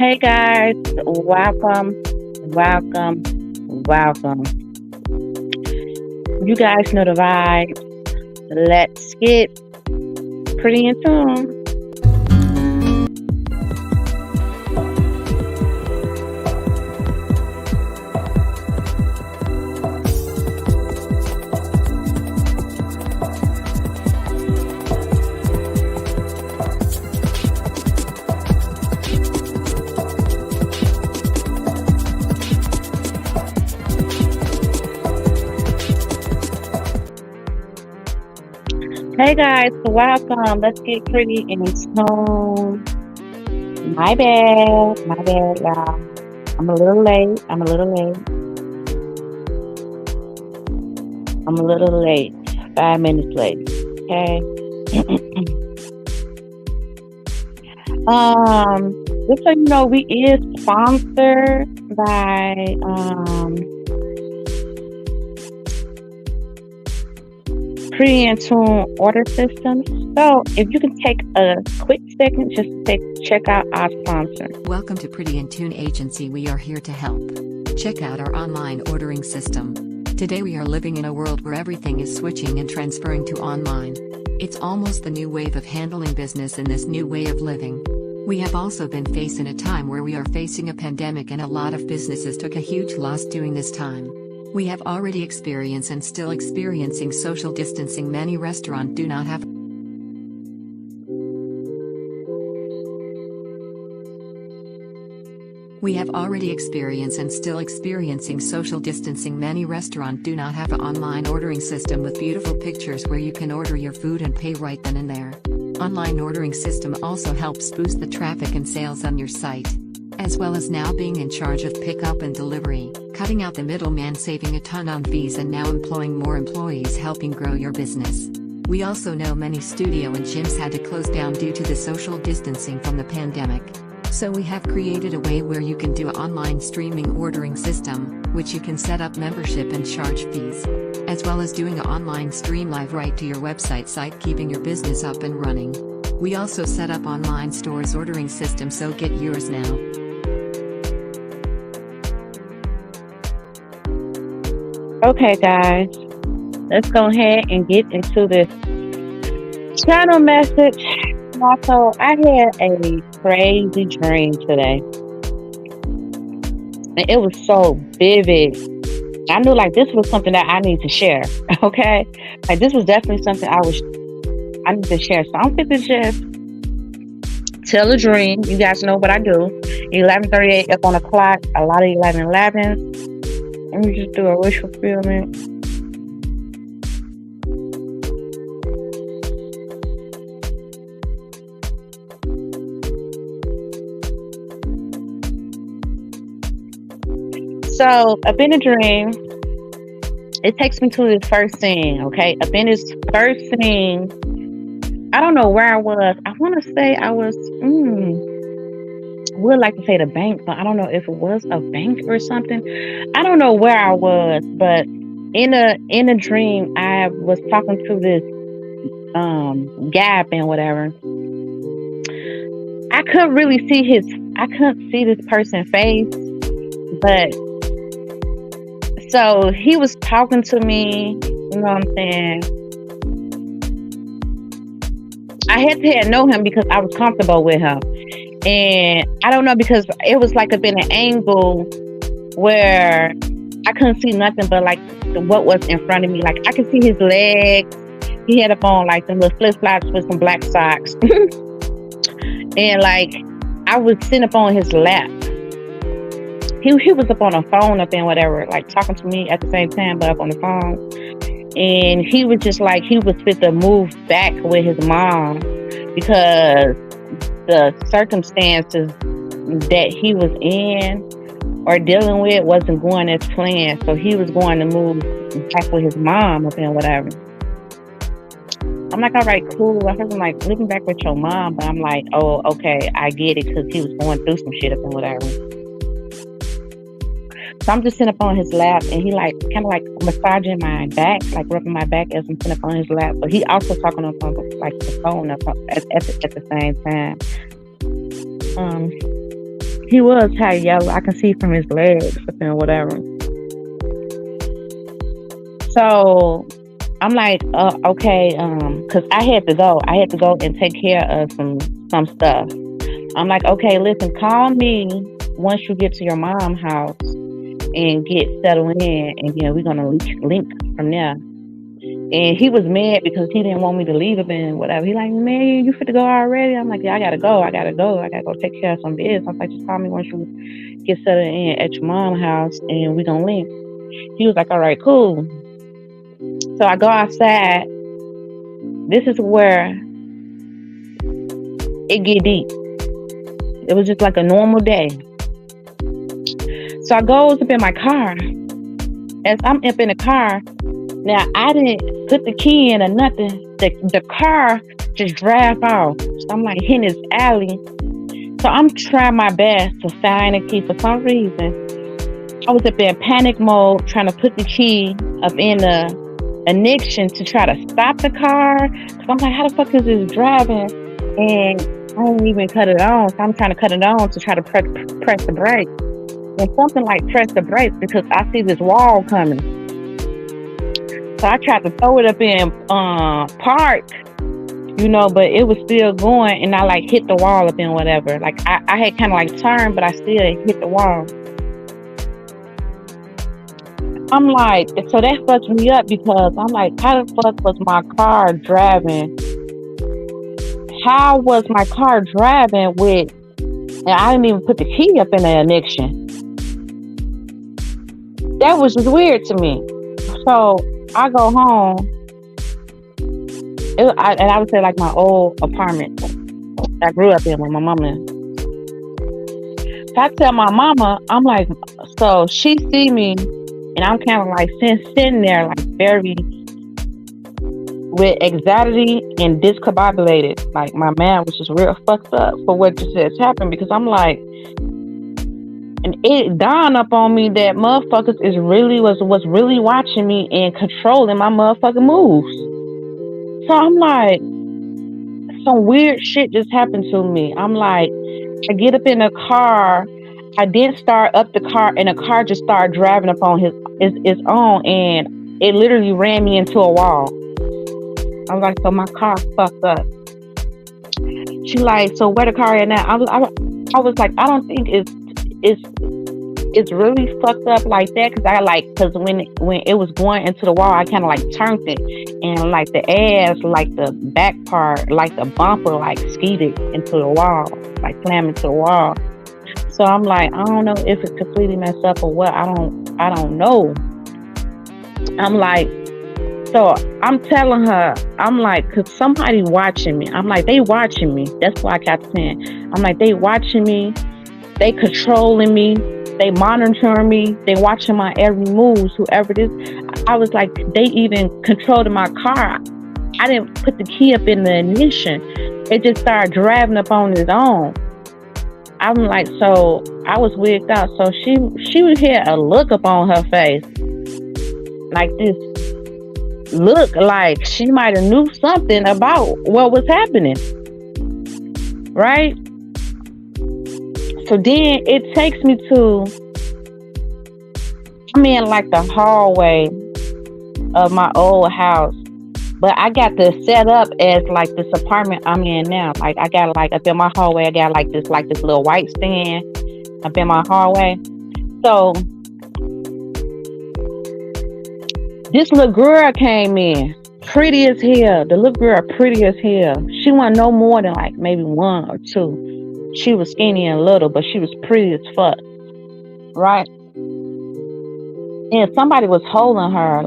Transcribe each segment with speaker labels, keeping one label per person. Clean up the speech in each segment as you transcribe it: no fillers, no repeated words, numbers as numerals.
Speaker 1: Hey guys, welcome, welcome, welcome. You guys know the vibe. Let's get pretty in tune. Hey guys, welcome. Let's get pretty in tune. My bad, y'all. I'm a little late. I'm a little late. 5 minutes late. Okay. Just so you know, we is sponsored by Pretty in Tune Order Systems. So if you can take a quick second just to check out our sponsor.
Speaker 2: Welcome to Pretty in Tune Agency. We are here to help. Check out our online ordering system. Today we are living in a world where everything is switching and transferring to online. It's almost the new wave of handling business in this new way of living. We have also been facing a time where we are facing a pandemic and a lot of businesses took a huge loss during this time. We have already experienced and still experiencing social distancing. Many restaurants do not have We have already experienced and still experiencing social distancing. Many restaurants do not have an online ordering system with beautiful pictures where you can order your food and pay right then and there. Online ordering system also helps boost the traffic and sales on your site, as well as now being in charge of pickup and delivery, cutting out the middleman, saving a ton on fees, and now employing more employees, helping grow your business. We also know many studio and gyms had to close down due to the social distancing from the pandemic. So we have created a way where you can do an online streaming ordering system, which you can set up membership and charge fees, as well as doing an online stream live right to your website site, keeping your business up and running. We also set up online stores ordering system, so get yours now.
Speaker 1: Okay, guys, let's go ahead and get into this channel message. Also, I had a crazy dream today, and it was so vivid. I knew like this was something that I need to share. Okay, like this was definitely something I need to share. So I'm going to just tell a dream. You guys know what I do. 11:38 up on the clock. A lot of 11:11. Let me just do a wish fulfillment. So, up in a dream, it takes me to this first scene, okay? Up in this first scene, I don't know where I was. I want to say I was, would like to say the bank, but I don't know if it was a bank or something. I don't know where I was, but in a dream, I was talking to this Gap and whatever. I couldn't see this person's face, but so he was talking to me, you know what I'm saying? I had to know him because I was comfortable with him. And I don't know, because it was like up in an angle where I couldn't see nothing but like what was in front of me. Like I could see his legs. He had up on like the little flip-flops with some black socks. And like I was sitting up on his lap. He was up on a phone up and whatever, like talking to me at the same time, but up on the phone. And he was just like, he was fit to move back with his mom because the circumstances that he was in or dealing with wasn't going as planned. So he was going to move back with his mom up and whatever. I'm like, all right, cool. I heard him like living back with your mom, but I'm like, oh, okay, I get it, because he was going through some shit up and whatever. So I'm just sitting up on his lap, and he like kind of like massaging my back, like rubbing my back as I'm sitting up on his lap. But he also talking on like the phone up at the same time. He was tired yellow. I can see from his legs and whatever. So I'm like, okay, cause I had to go. I had to go and take care of some stuff. I'm like, okay, listen, call me once you get to your mom's house and get settled in, and then we're gonna link from there. And he was mad because he didn't want me to leave him and whatever. He like, man, you fit to go already? I'm like, yeah, I gotta go. I gotta go take care of some business. I'm like, just call me once you get settled in at your mom's house and we gonna link. He was like, all right, cool. So I go outside. This is where it get deep. It was just like a normal day. So I goes up in my car. As I'm up in the car, now I didn't put the key in or nothing. The car just drive off. So I'm like hitting this alley. So I'm trying my best to find a key. For some reason, I was up in panic mode trying to put the key up in the ignition to try to stop the car. So I'm like, how the fuck is this driving? And I didn't even cut it on. So I'm trying to cut it on to try to press the brake. And something like press the brakes because I see this wall coming. So I tried to throw it up in park, but it was still going, and I like hit the wall up in whatever. Like I had kind of like turned, but I still hit the wall. I'm like, so that fucked me up because I'm like, how the fuck was my car driving? How was my car driving with, and I didn't even put the key up in the ignition? That was just weird to me. So I go home, and I would say like my old apartment I grew up in with my mama. So I tell my mama, I'm like, so she see me, and I'm kind of like sitting there like very with anxiety and discombobulated. Like my man was just real fucked up for what just has happened, because I'm like, and it dawned up on me that motherfuckers was really watching me and controlling my motherfucking moves. So I'm like, some weird shit just happened to me. I'm like, I get up in the car. I didn't start up the car, and the car just started driving up on its own, and it literally ran me into a wall. I was like, so my car fucked up. She like, so where the car at now? I was like, I don't think it's really fucked up like that, because when it was going into the wall, I kind of like turned it, and like the ass, like the back part, like the bumper, like skidded into the wall, like slammed into the wall. So I'm like, I don't know if it's completely messed up or what. I don't know. I'm like, so I'm telling her, I'm like, cause somebody watching me. I'm like, they watching me. That's why I kept saying. I'm like, they watching me. They controlling me. They monitoring me. They watching my every move, whoever it is. I was like, they even controlled my car. I didn't put the key up in the ignition. It just started driving up on its own. I'm like, so I was wigged out. So she had a look up on her face, like this look like she might have knew something about what was happening, right? So then it takes me to, I'm in like the hallway of my old house, but I got this set up as like this apartment I'm in now. Like I got like up in my hallway, I got like this little white stand up in my hallway. So this little girl came in, pretty as hell. The little girl, pretty as hell. She wasn't no more than like maybe 1 or 2. She was skinny and little, but she was pretty as fuck, right? And somebody was holding her.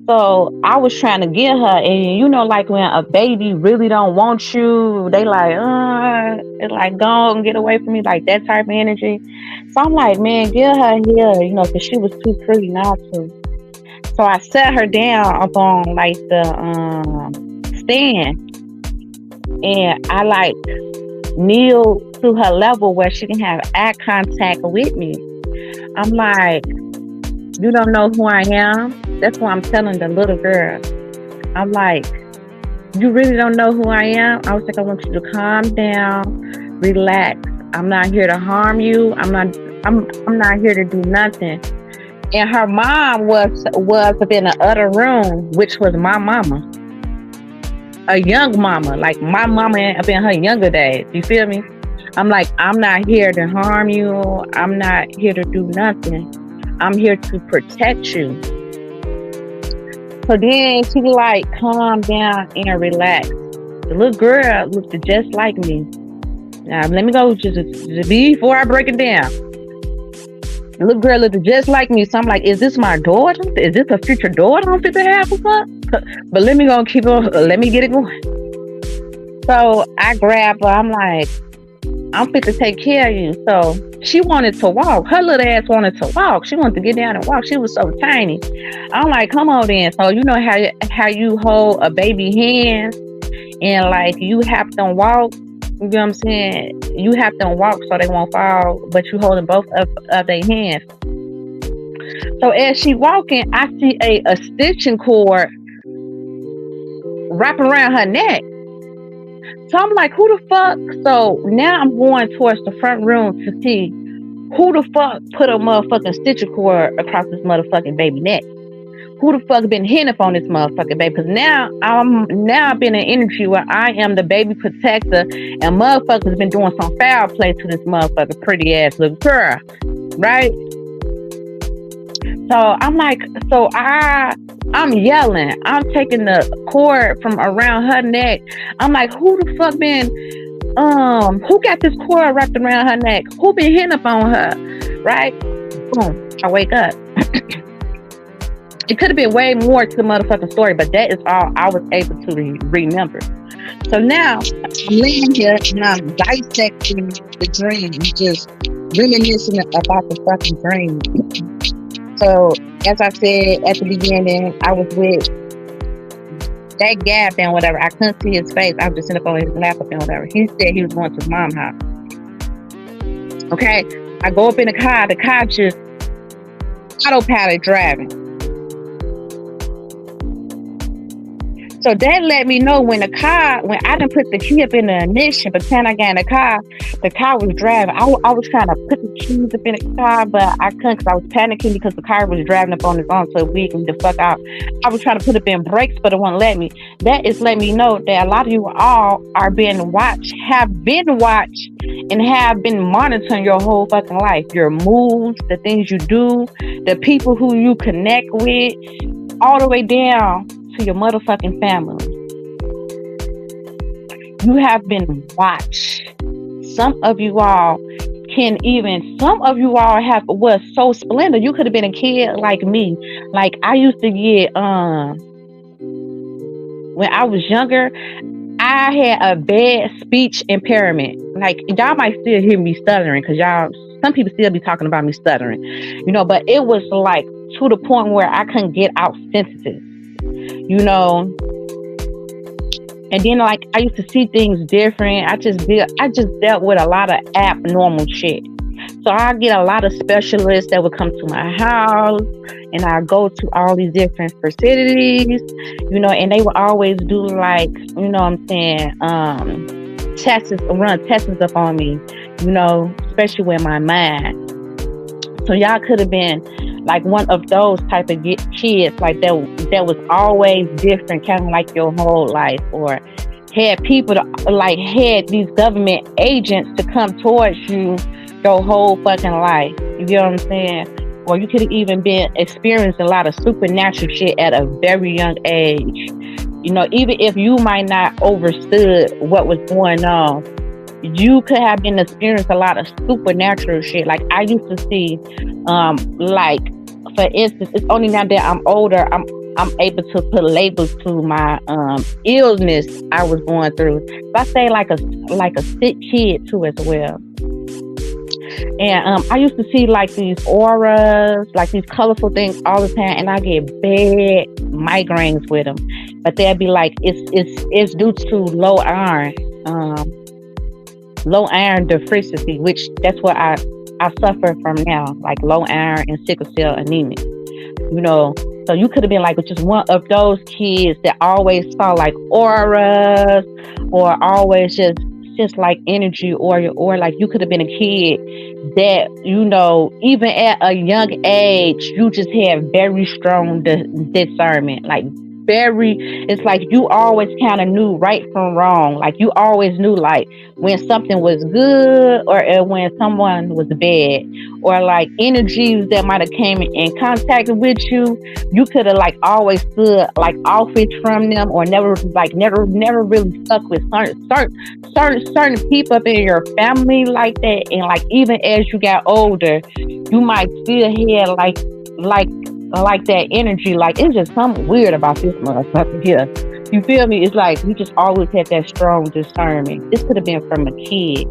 Speaker 1: So I was trying to get her, and like when a baby really don't want you, they like, it's like, go and get away from me, like that type of energy. So I'm like, man, get her here, because she was too pretty not to. So I set her down up on like the stand, and I like kneel to her level where she can have eye contact with me. I'm like, you don't know who I am? That's what I'm telling the little girl. I'm like, you really don't know who I am? I was like, I want you to calm down, relax. I'm not here to harm you. I'm not here to do nothing. And her mom was up in the other room, which was my mama, a young mama, like my mama up in her younger days. You feel me? I'm like, I'm not here to harm you. I'm not here to do nothing. I'm here to protect you. So then she like, calm down and relax. The little girl looked just like me. Now let me go just before I break it down. The little girl looked just like me. So I'm like, is this my daughter? Is this a future daughter I'm fit to have or something? But let me go keep on. Let me get it going. So I grabbed her. I'm like, I'm fit to take care of you. So she wanted to walk. Her little ass wanted to walk. She wanted to get down and walk. She was so tiny. I'm like, come on then. So you know how you hold a baby hand and like you have them walk. You know what I'm saying? You have them walk so they won't fall, but you holding both of their hands. So as she walking, I see a stitching cord wrapping around her neck. So I'm like, who the fuck? So now I'm going towards the front room to see who the fuck put a motherfucking stitching cord across this motherfucking baby neck. Who the fuck been hitting up on this motherfucking baby? Because now I've been in an energy where I am the baby protector, and motherfuckers been doing some foul play to this motherfucking pretty ass little girl, right? So I'm like, I'm yelling. I'm taking the cord from around her neck. I'm like, who the fuck been, who got this cord wrapped around her neck? Who been hitting up on her, right? Boom, I wake up. It could have been way more to the motherfucking story, but that is all I was able to remember. So now I'm laying here and I'm dissecting the dream, just reminiscing about the fucking dream. So as I said at the beginning, I was with that gap and whatever. I couldn't see his face. I was just sitting up on his lap and whatever. He said he was going to his mom's house. Okay, I go up in the car just autopilot driving. So that let me know when I didn't put the key up in the ignition, but then I got in the car was driving. I was trying to put the keys up in the car, but I couldn't because I was panicking because the car was driving up on its own, so we can the fuck out. I was trying to put up in brakes, but it wouldn't let me. That is letting me know that a lot of you all are being watched, have been watched, and have been monitoring your whole fucking life. Your moves, the things you do, the people who you connect with, all the way down to your motherfucking family. You have been watched. Some of you all was so splendid. You could have been a kid like me. Like I used to get when I was younger, I had a bad speech impairment. Like y'all might still hear me stuttering because some people still be talking about me stuttering, you know, but it was like to the point where I couldn't get out sentences. You know, and then like I used to see things different. I just dealt with a lot of abnormal shit. So I get a lot of specialists that would come to my house, and I go to all these different facilities, you know, and they would always do like, you know what I'm saying, run tests up on me, you know, especially with my mind. So y'all could have been like one of those type of kids like that was always different, kind of like your whole life, or had people had these government agents to come towards you your whole fucking life. You get what I'm saying? Or you could have even been experiencing a lot of supernatural shit at a very young age. You know, even if you might not understood what was going on, you could have been experiencing a lot of supernatural shit. Like I used to see, like for instance, it's only now that I'm older, I'm able to put labels to my illness I was going through. So I say like a sick kid too as well. And I used to see like these auras, like these colorful things all the time, and I get bad migraines with them. But they'd be like, it's due to low iron deficiency, which that's what I suffer from now, like low iron and sickle cell anemia. You know, so you could have been like just one of those kids that always saw like auras, or always just just like energy, or like you could have been a kid that, even at a young age, you just had very strong discernment. Like, very, it's like you always kind of knew right from wrong. Like, you always knew, like, when something was good, or when someone was bad, or like energies that might have came in contact with you. You could have like always stood like off it from them, or never really stuck with certain people up in your family like that. And like, even as you got older, you might still have like that energy. Like, it's just something weird about this motherfucker here. You feel me? It's like you just always had that strong discernment. This could have been from a kid.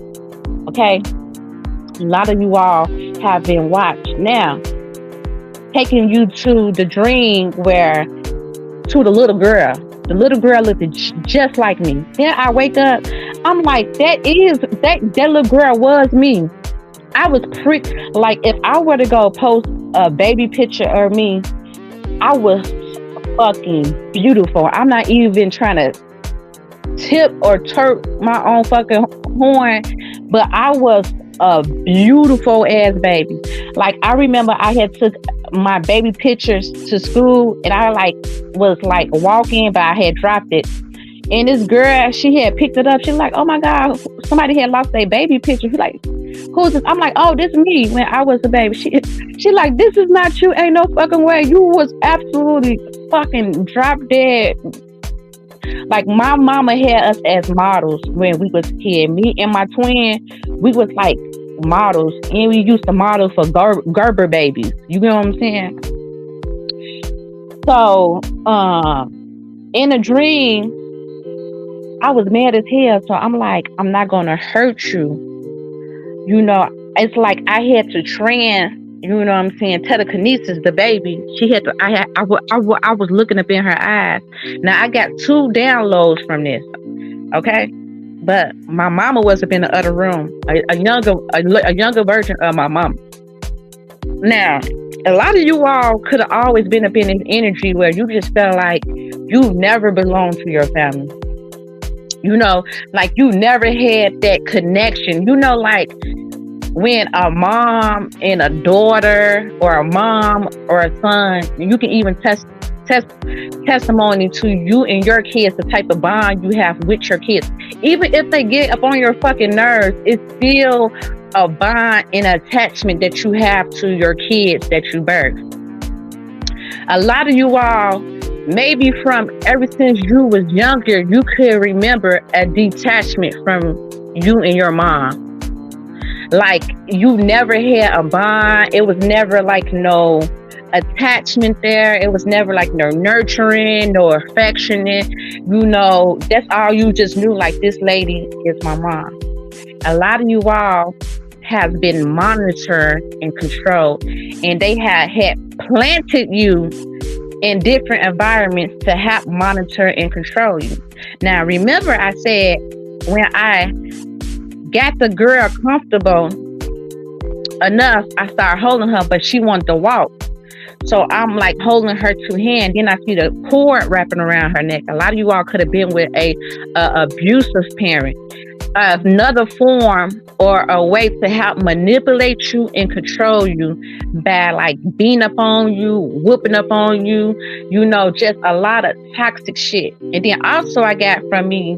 Speaker 1: Okay? A lot of you all have been watched. Now, taking you to the dream to the little girl. The little girl looked just like me. Then I wake up, I'm like, that little girl was me. I was like, if I were to go post a baby picture of me, I was fucking beautiful. I'm not even trying to tip or twerk my own fucking horn, but I was a beautiful ass baby. Like, I remember I had took my baby pictures to school, and I was walking, but I had dropped it. And this girl, she had picked it up. She's like, oh my God, somebody had lost their baby picture. She's like, who's this? I'm like, oh, this is me when I was a baby. She like, this is not you. Ain't no fucking way. You was absolutely fucking drop dead. Like, my mama had us as models when we was kids. Me and my twin, we was like models, and we used to model for Gerber babies. You know what I'm saying? So, in a dream, I was mad as hell. So I'm like, I'm not gonna hurt you. It's like I had to telekinesis the baby. She had to. I was looking up in her eyes. Now I got 2 downloads from this. Okay, but my mama was up in the other room, a younger version of my mama. Now, a lot of you all could have always been up in this energy where you just felt like you never belonged to your family. Like you never had that connection. Like when a mom and a daughter, or a mom or a son, you can even testimony to you and your kids, the type of bond you have with your kids. Even if they get up on your fucking nerves, it's still a bond and attachment that you have to your kids that you birth. A lot of you all, maybe from ever since you was younger, you could remember a detachment from you and your mom. Like, you never had a bond. It was never like no attachment there. It was never like no nurturing or affectionate. That's all you just knew. Like, this lady is my mom. A lot of you all have been monitored and controlled, and they had planted you in different environments to help monitor and control you. Now, remember I said when I got the girl comfortable enough, I started holding her, but she wanted to walk. So I'm like holding her 2 hands. Then I see the cord wrapping around her neck. A lot of you all could have been with a abusive parent. Another form or a way to help manipulate you and control you by like beating up on you, whooping up on you, just a lot of toxic shit. And then also I got from me,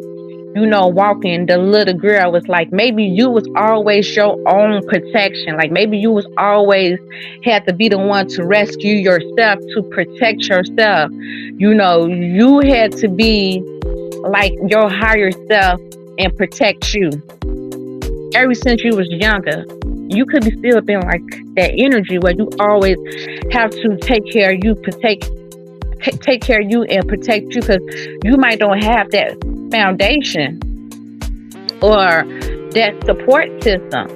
Speaker 1: walking, the little girl was like, maybe you was always your own protection. Like, maybe you was always had to be the one to rescue yourself, to protect yourself. You had to be like your higher self and protect you. Ever since you was younger, you could be still been like that energy where you always have to take care of you, take care of you and protect you, because you might don't have that foundation or that support system.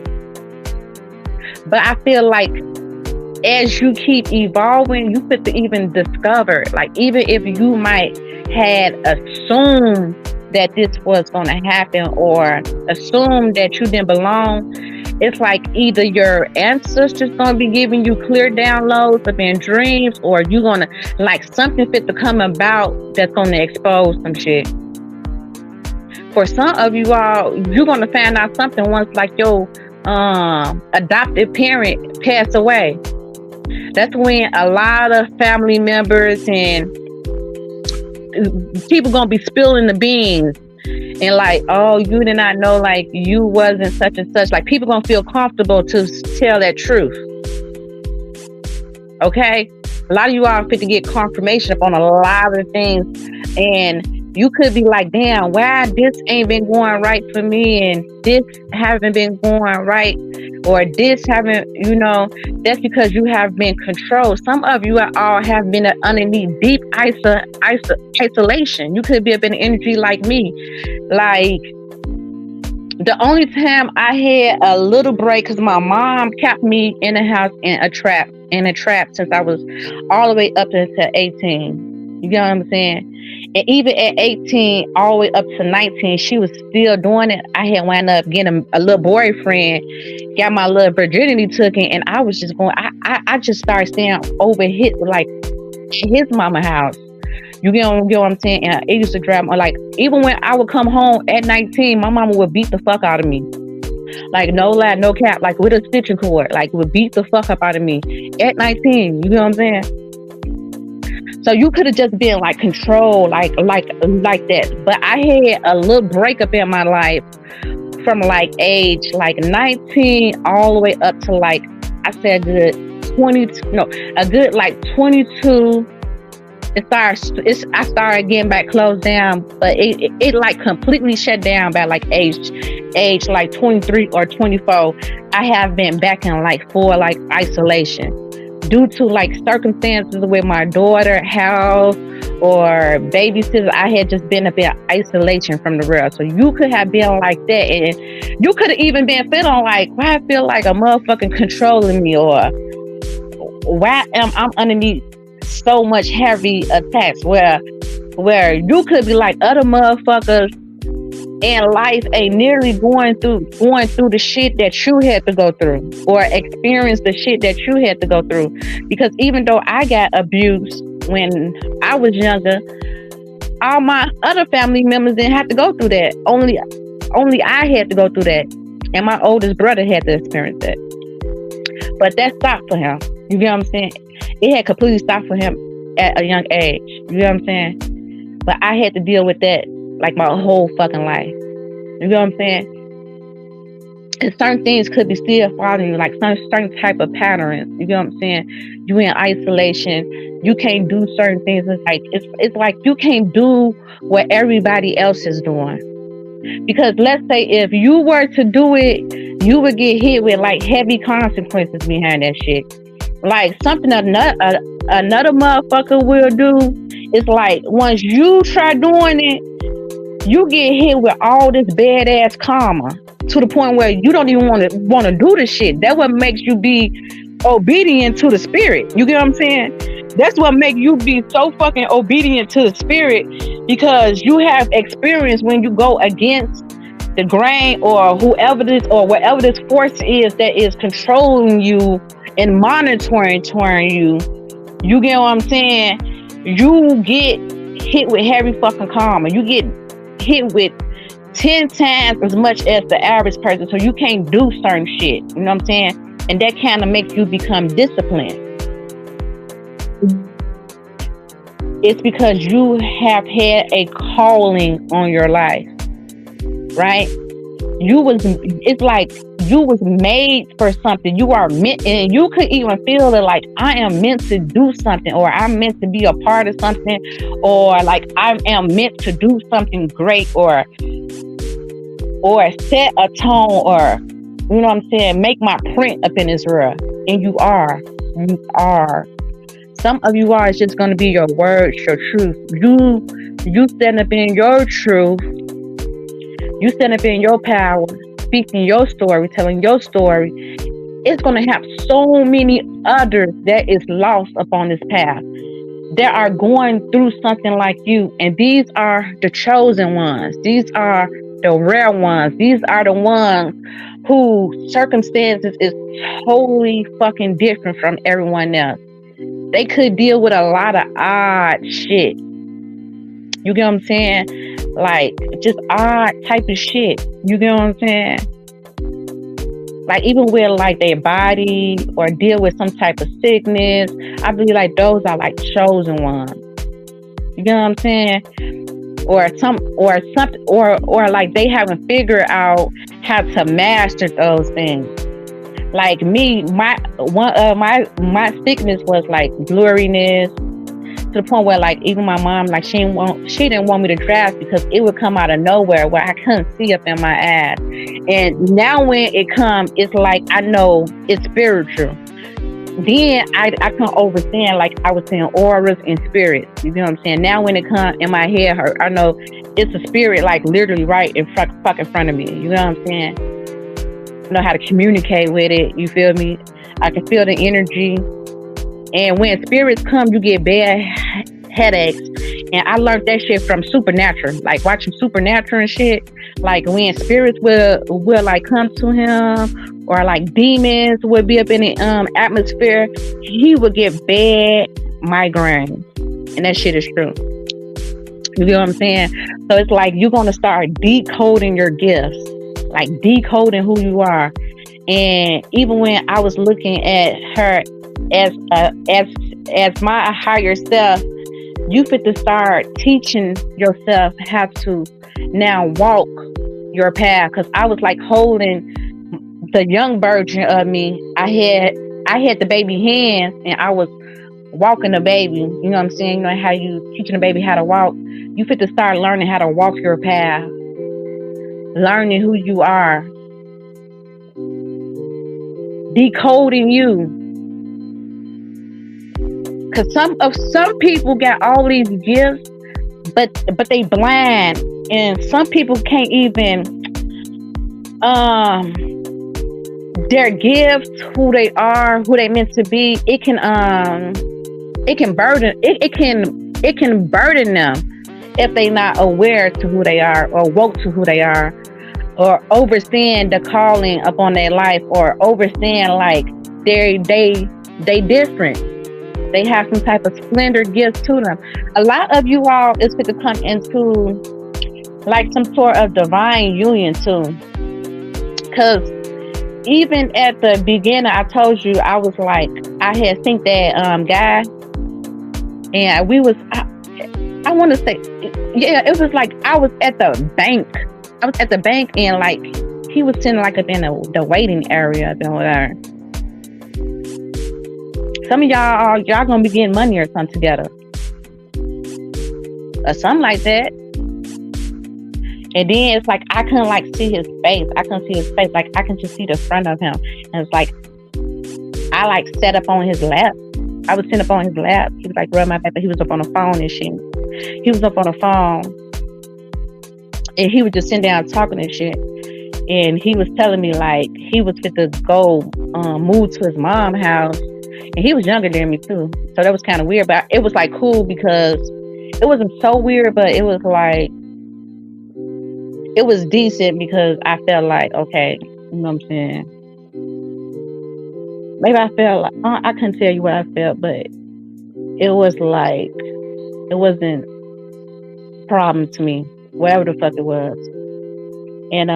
Speaker 1: But I feel like as you keep evolving, you could even discover, like, even if you might had assumed that this was going to happen or assume that you didn't belong, it's like either your ancestors going to be giving you clear downloads up in dreams, or you're going to, like, something fit to come about that's going to expose some shit. for some of you all, you're gonna find out something once like your adopted parent passed away. That's when a lot of family members and people gonna be spilling the beans and like, oh, you did not know, like you wasn't such and such. Like people gonna feel comfortable to tell that truth. Okay, a lot of you all fit to get confirmation upon a lot of things, and you could be like, damn, why this ain't been going right for me, and this haven't been going right, or this haven't, that's because you have been controlled. Some of you all have been underneath deep isolation. You could be up in energy like me. Like, the only time I had a little break, because my mom kept me in the house in a trap since I was all the way up until 18. You get what I'm saying? And even at 18, all the way up to 19, she was still doing it. I had wound up getting a little boyfriend, got my little virginity taken, and I was just going, I just started staying over his mama house. You get what I'm saying? And it used to drive me, like, even when I would come home at 19, my mama would beat the fuck out of me. Like, no lie, no cap, like with a stitching cord, like would beat the fuck up out of me at 19. You know what I'm saying? So you could have just been like controlled, like that. But I had a little breakup in my life from like age like 19 all the way up to like, I said a good like 22. I started getting back closed down, but it like completely shut down by like age like 23 or 24. I have been back in like full like isolation due to like circumstances with my daughter, health, or babysitter. I had just been a bit isolation from the world. So you could have been like that, and you could have even been feeling like, why I feel like a motherfucking controlling me, or why am I underneath so much heavy attacks, where you could be like other motherfuckers in life ain't nearly going through the shit that you had to go through, or experience the shit that you had to go through. Because even though I got abused when I was younger, all my other family members didn't have to go through that. Only I had to go through that, and my oldest brother had to experience that. But that stopped for him. You get what I'm saying? It had completely stopped for him at a young age. You know what I'm saying? But I had to deal with that like my whole fucking life. You know what I'm saying? And certain things could be still following you, like certain type of patterns. You know what I'm saying? You in isolation. You can't do certain things. It's like you can't do what everybody else is doing. Because let's say if you were to do it, you would get hit with like heavy consequences behind that shit. Like something another motherfucker will do is like once you try doing it, you get hit with all this badass karma to the point where you don't even want to do the shit. That's what makes you be obedient to the spirit. You get what I'm saying? That's what makes you be so fucking obedient to the spirit, because you have experience when you go against the grain or whoever this or whatever this force is that is controlling you and monitoring you. You get what I'm saying? You get hit with heavy fucking karma. You get hit with 10 times as much as the average person, so you can't do certain shit. You know what I'm saying? And that kind of makes you become disciplined. It's because you have had a calling on your life, right? It's like you was made for something. You are meant, and you could even feel it like, I am meant to do something, or I'm meant to be a part of something, or like I am meant to do something great, or set a tone, or you know what I'm saying, make my print up in this world. And you are. Some of you are, it's just going to be your words, your truth. You stand up in your truth. You stand up in your power, speaking your story, telling your story. It's going to have so many others that is lost upon this path that are going through something like you. And these are the chosen ones. These are the rare ones. These are the ones whose circumstances is totally fucking different from everyone else. They could deal with a lot of odd shit. You get what I'm saying? Like just odd type of shit. You get what I'm saying? Like even with like their body or deal with some type of sickness, I believe like those are like chosen ones. You get what I'm saying? Or something, or like they haven't figured out how to master those things. Like me, my sickness was like blurriness, to the point where like even my mom, like she didn't want me to draft because it would come out of nowhere where I couldn't see up in my ass. And now when it comes, it's like I know it's spiritual. Then I can understand, like I was saying, auras and spirits. You know what I'm saying? Now when it comes in my head, I know it's a spirit, like literally right in fucking front of me. You know what I'm saying? I know how to communicate with it. You feel me? I can feel the energy. And when spirits come, you get bad headaches. And I learned that shit from Supernatural, like watching Supernatural and shit. Like when spirits will like come to him, or like demons would be up in the atmosphere, he would get bad migraines. And that shit is true. You know what I'm saying? So it's like you're gonna start decoding your gifts, like decoding who you are. And even when I was looking at her as my higher self, you fit to start teaching yourself how to now walk your path. Because I was like holding the young version of me. I had the baby hands, and I was walking the baby. You know what I'm saying? You know how you teaching a baby how to walk. You fit to start learning how to walk your path, learning who you are, decoding you. Cause some people got all these gifts, but they blind, and some people can't even their gifts, who they are, who they meant to be. It can burden them if they not aware to who they are, or woke to who they are, or overstand the calling upon their life, or overstand like they different. They have some type of splendor gift to them. A lot of you all is going to come into like some sort of divine union too. Because even at the beginning, I told you, I was like, I had seen that guy, and we was, I want to say, yeah, it was like I was at the bank. I was at the bank, and like he was sitting like up in the waiting area and whatever. Some of y'all gonna be getting money or something together, or something like that. And then it's like I couldn't like see his face. I couldn't see his face. Like I can just see the front of him. And it's like I like sat up on his lap. I was sitting up on his lap. He was like rubbing my back, but he was up on the phone and shit. He was up on the phone, and he was just sitting down talking and shit. And he was telling me like he was fit to go move to his mom's house. And he was younger than me too. So that was kind of weird. But it was like cool because it wasn't so weird, but it was like, it was decent because I felt like, okay, you know what I'm saying? Maybe I felt like, I couldn't tell you what I felt, but it was like, it wasn't a problem to me, whatever the fuck it was. And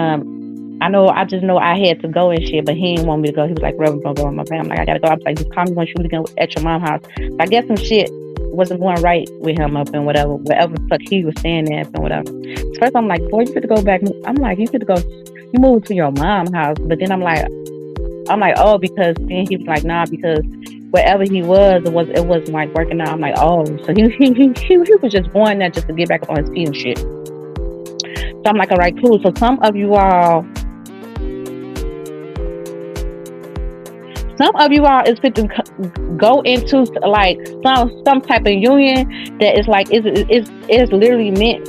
Speaker 1: I just know I had to go and shit, but he didn't want me to go. He was like, Reverend, don't go on my family. I'm like, I gotta go. I was like, just call me when you again at your mom's house. So I guess some shit wasn't going right with him up and whatever the fuck he was saying there and whatever. So first I'm like, boy, you could go back. I'm like, you could go, you moved to your mom's house. But then I'm like, oh, because then he was like, nah, because wherever he was, it wasn't like working out. I'm like, oh, so he was just going there just to get back up on his feet and shit. So I'm like, all right, cool. So some of you all is fit to go into like some type of union that is like is literally meant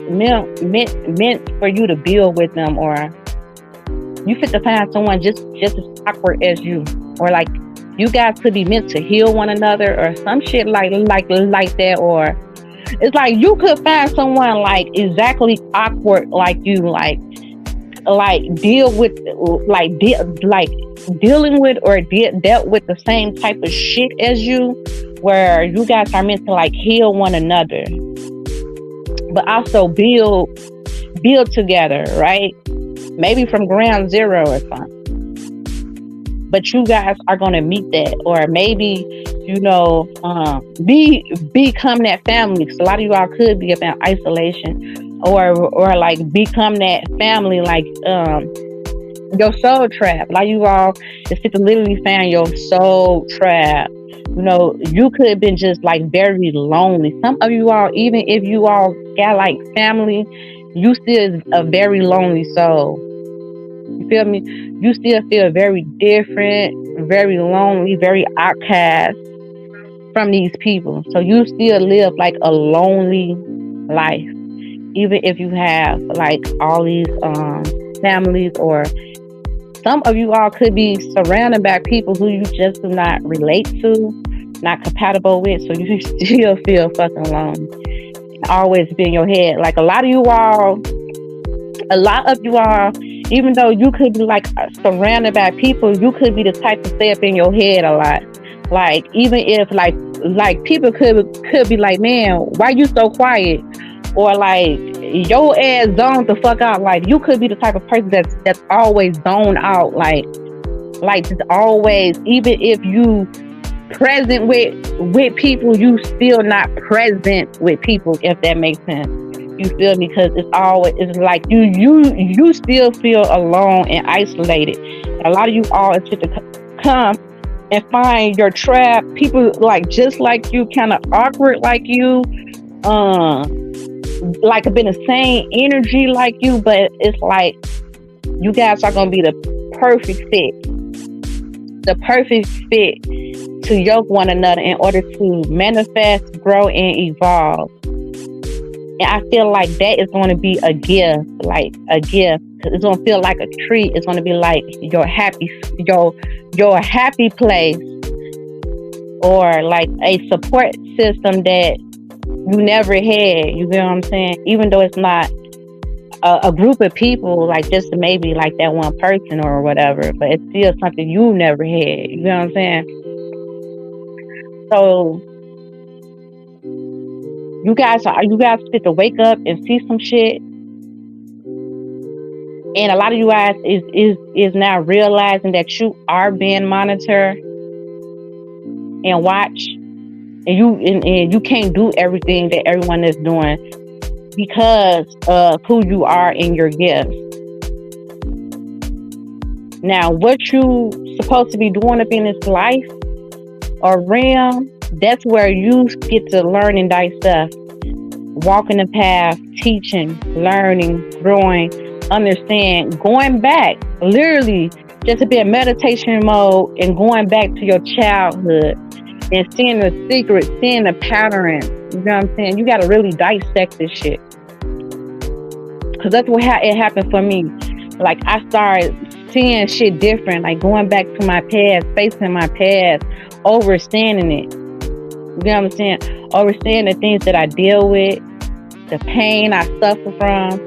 Speaker 1: for you to build with them, or you fit to find someone just as awkward as you, or like you guys could be meant to heal one another, or some shit like that, or it's like you could find someone like exactly awkward like you, like deal with dealing with or dealt with the same type of shit as you, where you guys are meant to like heal one another. but also build together, right? Maybe from ground zero or something. But you guys are gonna meet that, or maybe become that family. Because a lot of you all could be about isolation, or like become that family, like your soul trap. Like you all just to literally find your soul trap. You could have been just like very lonely. Some of you all, even if you all got like family, you still is a very lonely soul. You feel me? You still feel very different, very lonely, very outcast from these people. So you still live like a lonely life, even if you have like all these families, or some of you all could be surrounded by people who you just do not relate to, not compatible with, so you still feel fucking alone. Always be in your head. Like a lot of you all, even though you could be like surrounded by people, you could be the type to stay up in your head a lot. Like even if like people could be like, man, why you so quiet? Or like your ass zoned the fuck out. Like you could be the type of person that's always zoned out. Like just always, even if you present with people, you still not present with people, if that makes sense. You feel me? Because it's like you still feel alone and isolated. A lot of you all is just to come and find your trap. People like just like you, kind of awkward like you, like been the same energy like you, but it's like you guys are gonna be the perfect fit to yoke one another in order to manifest, grow, and evolve. And I feel like that is going to be a gift, like a gift. It's going to feel like a treat. It's going to be like your happy place, or like a support system that you never had. You get what I'm saying? Even though it's not a group of people, like just maybe like that one person or whatever, but it's still something you never had. You know what I'm saying? So you guys get to wake up and see some shit, and a lot of you guys is now realizing that you are being monitored and watched, and you can't do everything that everyone is doing because of who you are and your gifts. Now, what you supposed to be doing up in this life or realm, that's where you get to learn and dissect, walking the path, teaching, learning, growing, understand, going back, literally just to be in meditation mode and going back to your childhood and seeing the secrets, seeing the patterns. You know what I'm saying? You got to really dissect this shit. Because that's how it happened for me. Like I started seeing shit different, like going back to my past, facing my past, understanding it. You know what I'm saying? Understanding the things that I deal with, the pain I suffer from,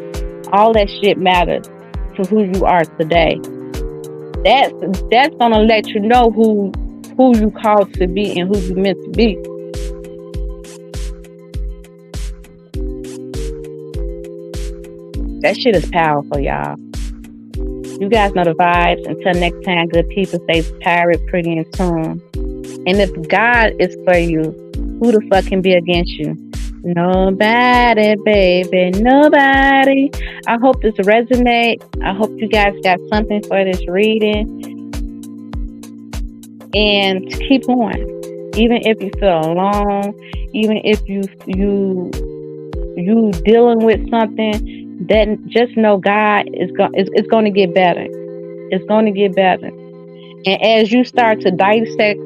Speaker 1: all that shit matters to who you are today. That's gonna let you know who you called to be and who you meant to be. That shit is powerful, y'all. You guys know the vibes. Until next time, good people, stay pirate, pretty, and tuned. And if God is for you, who the fuck can be against you? Nobody, baby, nobody. I hope this resonates. I hope you guys got something for this reading. And keep going. Even if you feel alone, even if you dealing with something, then just know God is going to get better. It's going to get better. And as you start to dissect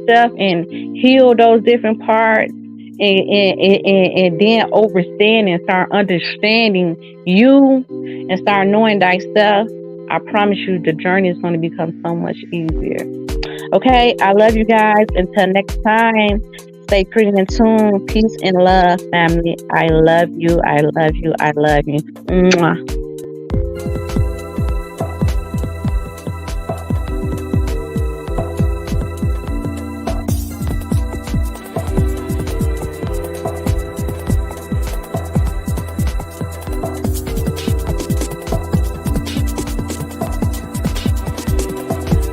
Speaker 1: stuff and heal those different parts, and then overstand and start understanding you and start knowing thyself, I promise you the journey is going to become so much easier. Okay, I love you guys. Until next time, stay pretty and tuned. Peace and love, family. I love you. I love you. I love you. Mwah.